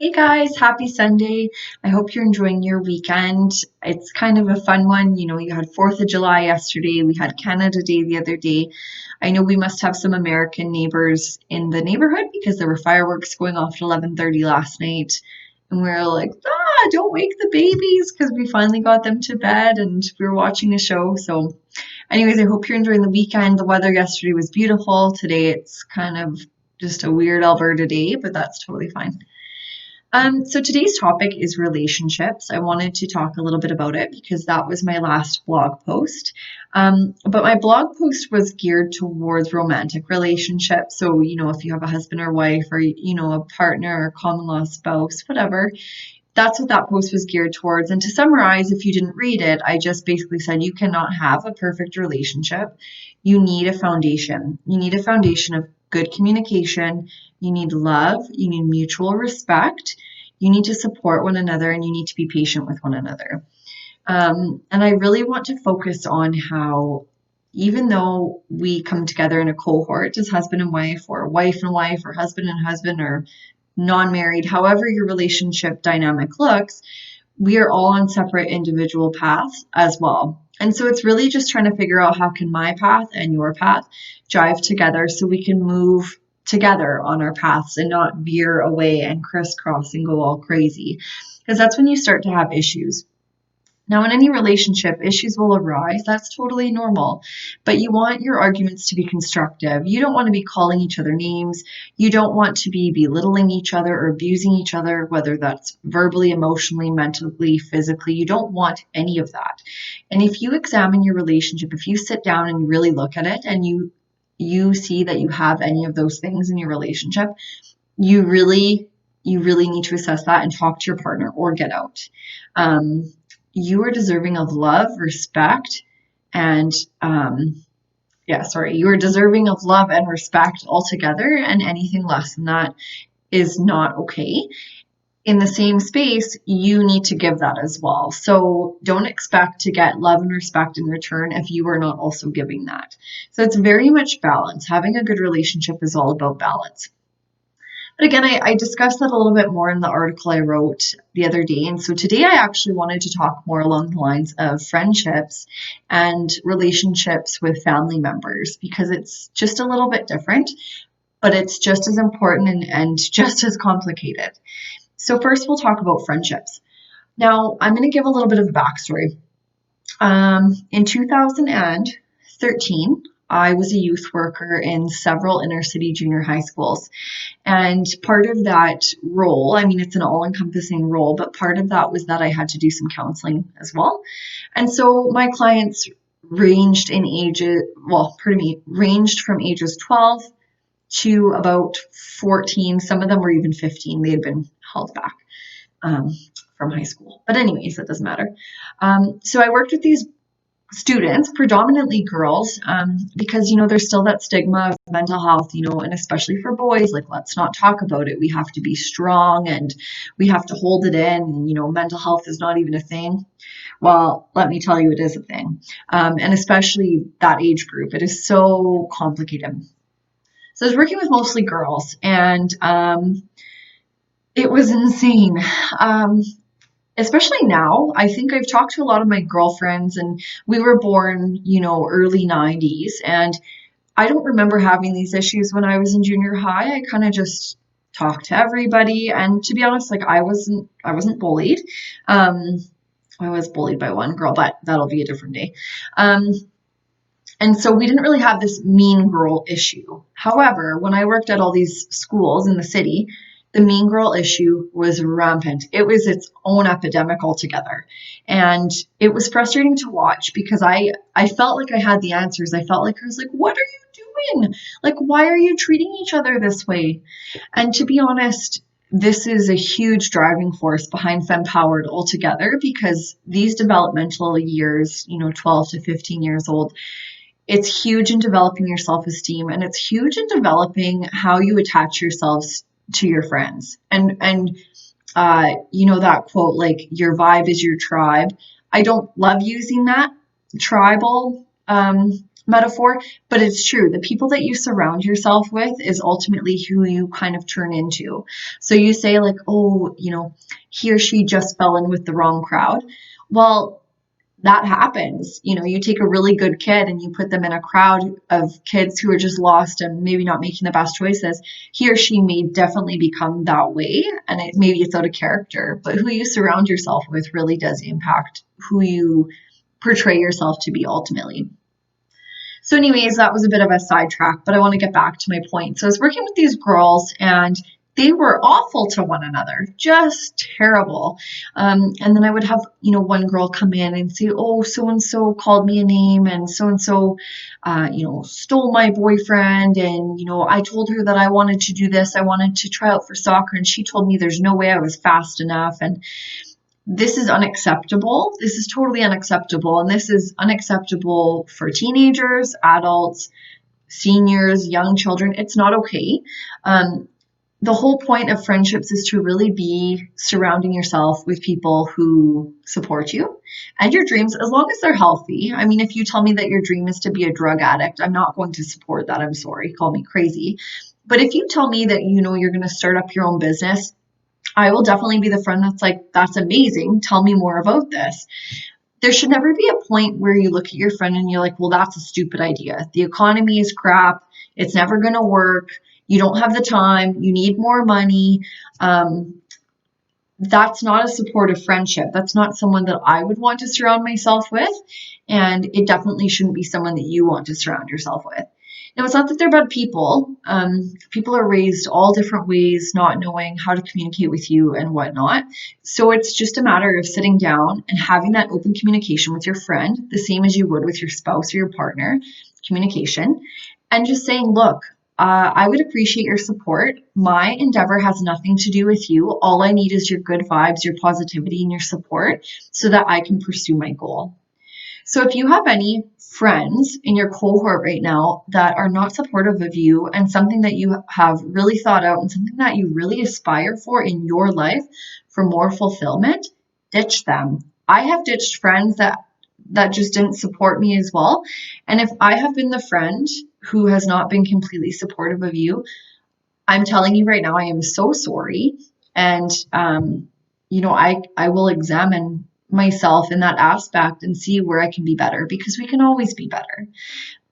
Hey guys, happy Sunday. I hope you're enjoying your weekend. It's kind of a fun one. You had 4th of July yesterday, we had Canada Day the other day. I know we must have some American neighbors in the neighborhood because there were fireworks going off at 11:30 last night. And we were like, don't wake the babies because we finally got them to bed and we were watching a show. So, anyways, I hope you're enjoying the weekend. The weather yesterday was beautiful. Today it's kind of just a weird Alberta day, but that's totally fine. So today's topic is relationships. I wanted to talk a little bit about it because that was my last blog post. But my blog post was geared towards romantic relationships. So, if you have a husband or wife or, a partner or common law spouse, whatever, that's what that post was geared towards. And to summarize, if you didn't read it, I just basically said you cannot have a perfect relationship. You need a foundation. You need a foundation of good communication. You need love. You need mutual respect. You need to support one another and you need to be patient with one another. And I really want to focus on how, even though we come together in a cohort as husband and wife, or wife and wife, or husband and husband, or non-married, however your relationship dynamic looks, we are all on separate individual paths as well. And so it's really just trying to figure out how can my path and your path jive together so we can move together on our paths and not veer away and crisscross and go all crazy. Because that's when you start to have issues. Now, in any relationship, issues will arise. That's totally normal. But you want your arguments to be constructive. You don't want to be calling each other names. You don't want to be belittling each other or abusing each other, whether that's verbally, emotionally, mentally, physically. You don't want any of that. And if you examine your relationship, if you sit down and you really look at it and you see that you have any of those things in your relationship, you really need to assess that and talk to your partner or get out. You are deserving of love, respect, and you are deserving of love and respect altogether, and anything less than that is not okay. In the same space, you need to give that as well. So don't expect to get love and respect in return if you are not also giving that. So it's very much balance. Having a good relationship is all about balance. But again, I discussed that a little bit more in the article I wrote the other day. And so today I actually wanted to talk more along the lines of friendships and relationships with family members because it's just a little bit different, but it's just as important and just as complicated. So first we'll talk about friendships. Now I'm going to give a little bit of a backstory. In 2013, I was a youth worker in several inner city junior high schools. And part of that role, I mean, it's an all encompassing role, but part of that was that I had to do some counseling as well. And so my clients ranged from ages 12 to about 14. Some of them were even 15. They had been held back from high school. But anyways, that doesn't matter. So I worked with these students, predominantly girls, because there's still that stigma of mental health, and especially for boys, like let's not talk about it. We have to be strong and we have to hold it in. And, mental health is not even a thing. Well, let me tell you, it is a thing, and especially that age group. It is so complicated. So I was working with mostly girls, and it was insane. Especially now, I think I've talked to a lot of my girlfriends, and we were born, early 90s, and I don't remember having these issues when I was in junior high. I kind of just talked to everybody, and to be honest, like I wasn't bullied. I was bullied by one girl, but that'll be a different day. And so we didn't really have this mean girl issue. However, when I worked at all these schools in the city, the mean girl issue was rampant. It was its own epidemic altogether. And it was frustrating to watch because I felt like I had the answers. I felt like I was like, what are you doing? Like, why are you treating each other this way? And to be honest, this is a huge driving force behind Fempowered altogether because these developmental years, 12 to 15 years old, it's huge in developing your self-esteem and it's huge in developing how you attach yourselves to your friends. And that quote, like your vibe is your tribe. I don't love using that tribal metaphor, but it's true. The people that you surround yourself with is ultimately who you kind of turn into. So you say like, oh, he or she just fell in with the wrong crowd. Well, that happens. You take a really good kid and you put them in a crowd of kids who are just lost and maybe not making the best choices. He or she may definitely become that way, and maybe it's out of character, but who you surround yourself with really does impact who you portray yourself to be ultimately. So anyways, that was a bit of a sidetrack, but I want to get back to my point. So I was working with these girls and they were awful to one another, just terrible. And then I would have, one girl come in and say, oh, so-and-so called me a name and so-and-so, stole my boyfriend. And, I told her that I wanted to do this. I wanted to try out for soccer. And she told me there's no way I was fast enough. And this is unacceptable. This is totally unacceptable. And this is unacceptable for teenagers, adults, seniors, young children. It's not okay. The whole point of friendships is to really be surrounding yourself with people who support you and your dreams, as long as they're healthy. I mean, if you tell me that your dream is to be a drug addict, I'm not going to support that. I'm sorry, call me crazy. But if you tell me that, you're going to start up your own business, I will definitely be the friend that's like, that's amazing. Tell me more about this. There should never be a point where you look at your friend and you're like, well, that's a stupid idea. The economy is crap. It's never going to work. You don't have the time. You need more money. That's not a supportive friendship. That's not someone that I would want to surround myself with. And it definitely shouldn't be someone that you want to surround yourself with. Now, it's not that they're bad people. People are raised all different ways, not knowing how to communicate with you and whatnot. So it's just a matter of sitting down and having that open communication with your friend, the same as you would with your spouse or your partner, communication, and just saying, look, I would appreciate your support. My endeavor has nothing to do with you. All I need is your good vibes, your positivity, and your support so that I can pursue my goal. So if you have any friends in your cohort right now that are not supportive of you and something that you have really thought out and something that you really aspire for in your life for more fulfillment, ditch them. I have ditched friends that just didn't support me as well. And if I have been the friend who has not been completely supportive of you, I'm telling you right now, I am so sorry. And, I will examine myself in that aspect and see where I can be better, because we can always be better.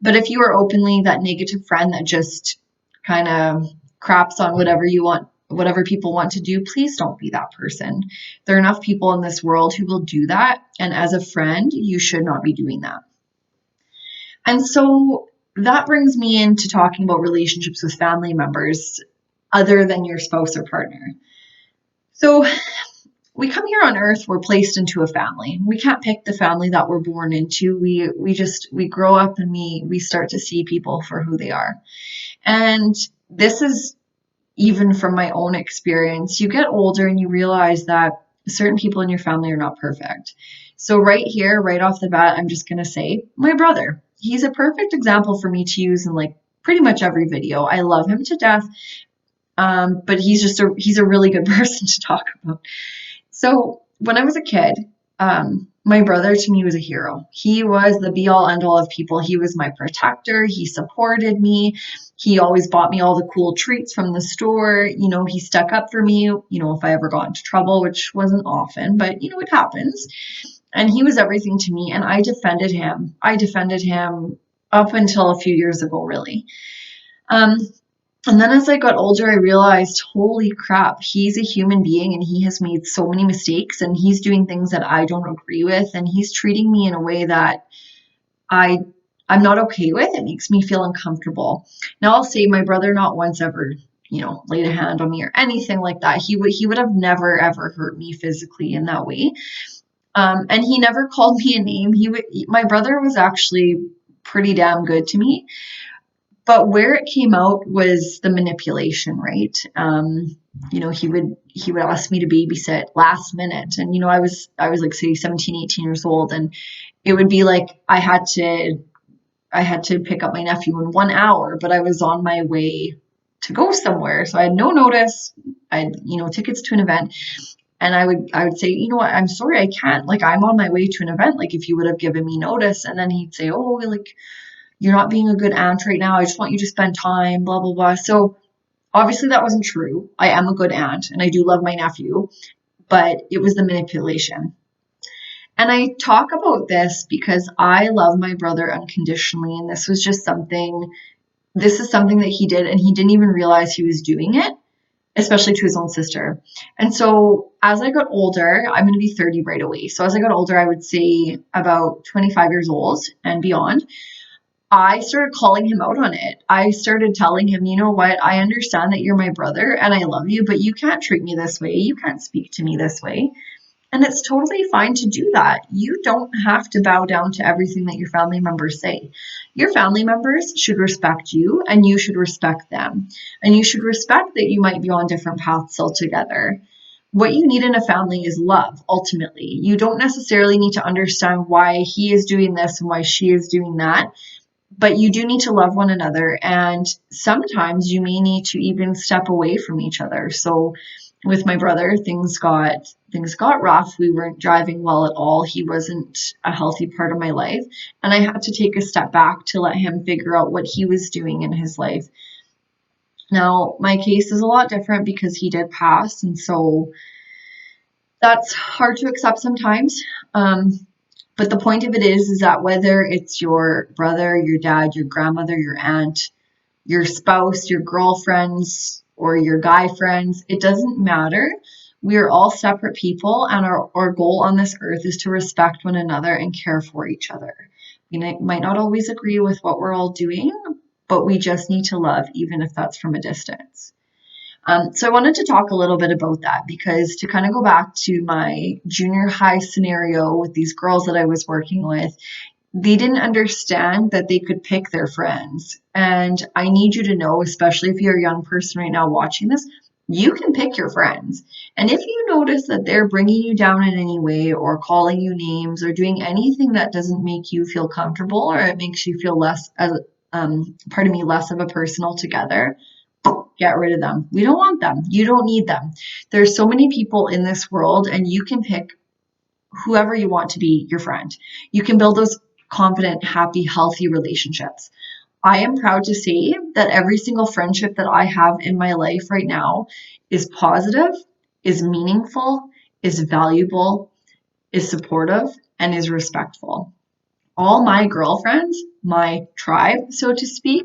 But if you are openly that negative friend that just kind of craps on whatever you want, whatever people want to do, please don't be that person. There are enough people in this world who will do that. And as a friend, you should not be doing that. And so that brings me into talking about relationships with family members other than your spouse or partner. So we come here on earth, we're placed into a family. We can't pick the family that we're born into. We grow up and we start to see people for who they are. And this is even from my own experience. You get older and you realize that certain people in your family are not perfect. So right here, right off the bat, I'm just going to say my brother. He's a perfect example for me to use in like pretty much every video. I love him to death. But he's a really good person to talk about. So when I was a kid, my brother to me was a hero. He was the be all end all of people. He was my protector. He supported me. He always bought me all the cool treats from the store. He stuck up for me, if I ever got into trouble, which wasn't often, but it happens. And he was everything to me. And I defended him. I defended him up until a few years ago, really. And then as I got older, I realized, holy crap, he's a human being and he has made so many mistakes and he's doing things that I don't agree with. And he's treating me in a way that I'm not okay with. It makes me feel uncomfortable. Now I'll say my brother not once ever, laid a hand on me or anything like that. He would have never ever hurt me physically in that way. And he never called me a name. My brother was actually pretty damn good to me. But where it came out was the manipulation, right? He would ask me to babysit last minute. And, I was like, say 17, 18 years old. And it would be like, I had to pick up my nephew in 1 hour, but I was on my way to go somewhere. So I had no notice. I had, tickets to an event. And I would say, you know what, I'm sorry, I can't. Like, I'm on my way to an event. Like, if you would have given me notice. And then he'd say, oh, like, you're not being a good aunt right now. I just want you to spend time, blah, blah, blah. So obviously that wasn't true. I am a good aunt and I do love my nephew, but it was the manipulation. And I talk about this because I love my brother unconditionally. And this is something that he did and he didn't even realize he was doing it, especially to his own sister. And so as I got older, I'm going to be 30 right away. So as I got older, I would say about 25 years old and beyond, I started calling him out on it. I started telling him, you know what? I understand that you're my brother and I love you, but you can't treat me this way. You can't speak to me this way. And it's totally fine to do that. You don't have to bow down to everything that your family members say. Your family members should respect you and you should respect them. And you should respect that you might be on different paths altogether. What you need in a family is love, ultimately. You don't necessarily need to understand why he is doing this and why she is doing that, but you do need to love one another. And sometimes you may need to even step away from each other. So with my brother, things got rough. We weren't driving well at all. He wasn't a healthy part of my life. And I had to take a step back to let him figure out what he was doing in his life. Now, my case is a lot different because he did pass. And so that's hard to accept sometimes. But the point of it is that whether it's your brother, your dad, your grandmother, your aunt, your spouse, your girlfriends, or your guy friends, it doesn't matter. We are all separate people, and our goal on this earth is to respect one another and care for each other. We might not always agree with what we're all doing, but we just need to love, even if that's from a distance. So I wanted to talk a little bit about that because to kind of go back to my junior high scenario with these girls that I was working with, they didn't understand that they could pick their friends. And I need you to know, especially if you're a young person right now watching this, you can pick your friends. And if you notice that they're bringing you down in any way or calling you names or doing anything that doesn't make you feel comfortable or it makes you feel less of a person altogether, get rid of them. We don't want them. You don't need them. There's so many people in this world and you can pick whoever you want to be your friend. You can build those confident, happy, healthy relationships. I am proud to say that every single friendship that I have in my life right now is positive, is meaningful, is valuable, is supportive, and is respectful. All my girlfriends, my tribe, so to speak,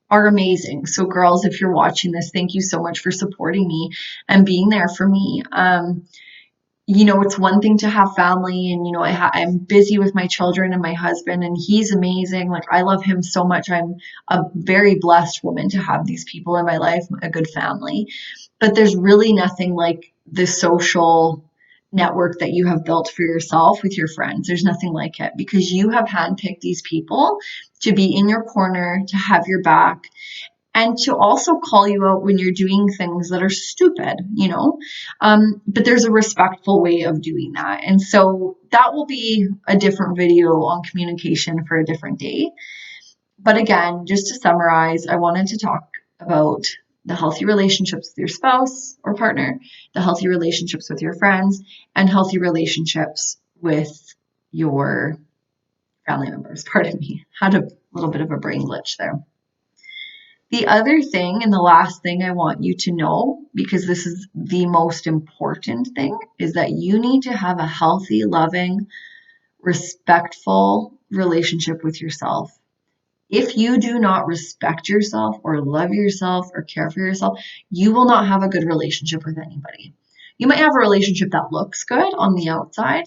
are amazing. So girls, if you're watching this, thank you so much for supporting me and being there for me. It's one thing to have family and, I'm busy with my children and my husband and he's amazing. Like I love him so much. I'm a very blessed woman to have these people in my life, a good family, but there's really nothing like the social network that you have built for yourself with your friends. There's nothing like it because you have handpicked these people to be in your corner, to have your back, and to also call you out when you're doing things that are stupid. But there's a respectful way of doing that. And so that will be a different video on communication for a different day. But again, just to summarize, I wanted to talk about the healthy relationships with your spouse or partner, the healthy relationships with your friends, and healthy relationships with your family members. Pardon me, had a little bit of a brain glitch there. The other thing and the last thing I want you to know, because this is the most important thing, is that you need to have a healthy, loving, respectful relationship with yourself. If you do not respect yourself or love yourself or care for yourself, you will not have a good relationship with anybody. You might have a relationship that looks good on the outside,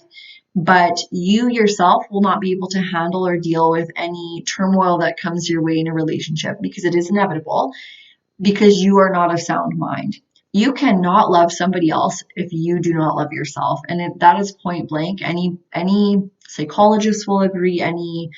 but you yourself will not be able to handle or deal with any turmoil that comes your way in a relationship because it is inevitable because you are not of sound mind. You cannot love somebody else if you do not love yourself. And that is point blank. Any psychologist will agree, any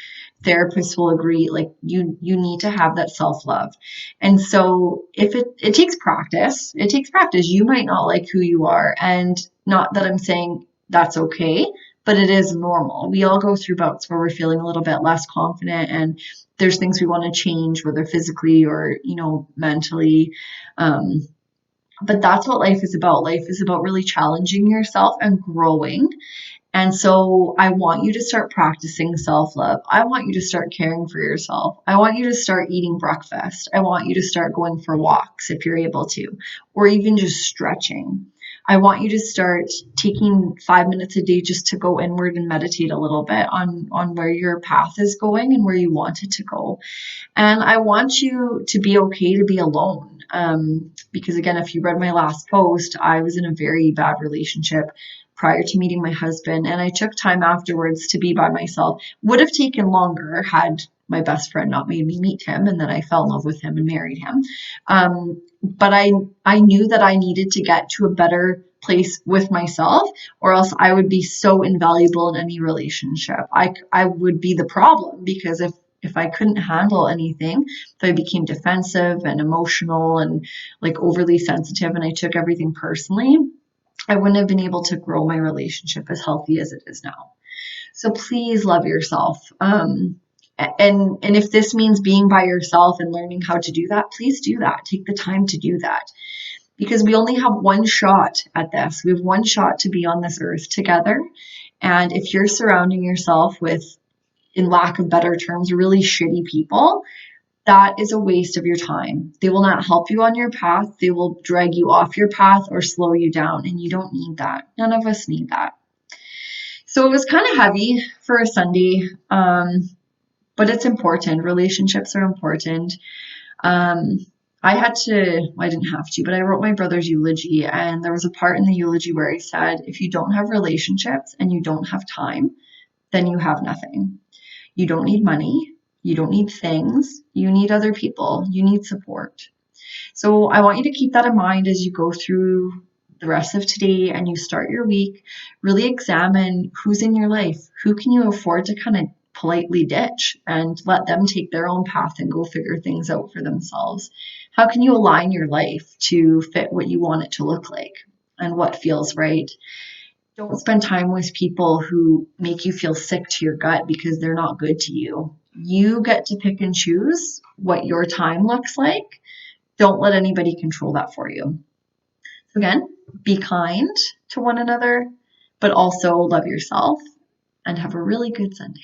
therapist will agree, like you need to have that self-love. And so if it takes practice, you might not like who you are. And not that I'm saying that's okay, but it is normal. We all go through bouts where we're feeling a little bit less confident and there's things we want to change, whether physically or, mentally. But that's what life is about. Life is about really challenging yourself and growing. And so I want you to start practicing self-love. I want you to start caring for yourself. I want you to start eating breakfast. I want you to start going for walks if you're able to, or even just stretching. I want you to start taking 5 minutes a day just to go inward and meditate a little bit on where your path is going and where you want it to go. And I want you to be okay to be alone. Because again, if you read my last post, I was in a very bad relationship prior to meeting my husband, and I took time afterwards to be by myself. Would have taken longer had my best friend not made me meet him, and then I fell in love with him and married him. But I knew that I needed to get to a better place with myself, or else I would be so invaluable in any relationship. I would be the problem, because if I couldn't handle anything, if I became defensive and emotional and like overly sensitive and I took everything personally, I wouldn't have been able to grow my relationship as healthy as it is now. So please love yourself. And if this means being by yourself and learning how to do that, please do that. Take the time to do that, because we only have one shot at this. We have one shot to be on this earth together. And if you're surrounding yourself with, in lack of better terms, really shitty people, that is a waste of your time. They will not help you on your path. They will drag you off your path or slow you down. And you don't need that. None of us need that. So it was kind of heavy for a Sunday, but it's important. Relationships are important. I had to, well, I didn't have to, but I wrote my brother's eulogy, and there was a part in the eulogy where I said, if you don't have relationships and you don't have time, then you have nothing. You don't need money. You don't need things. You need other people. You need support. So I want you to keep that in mind as you go through the rest of today and you start your week. Really examine who's in your life. Who can you afford to kind of politely ditch and let them take their own path and go figure things out for themselves? How can you align your life to fit what you want it to look like and what feels right? Don't spend time with people who make you feel sick to your gut because they're not good to you. You get to pick and choose what your time looks like. Don't let anybody control that for you. So again, be kind to one another, but also love yourself, and have a really good Sunday.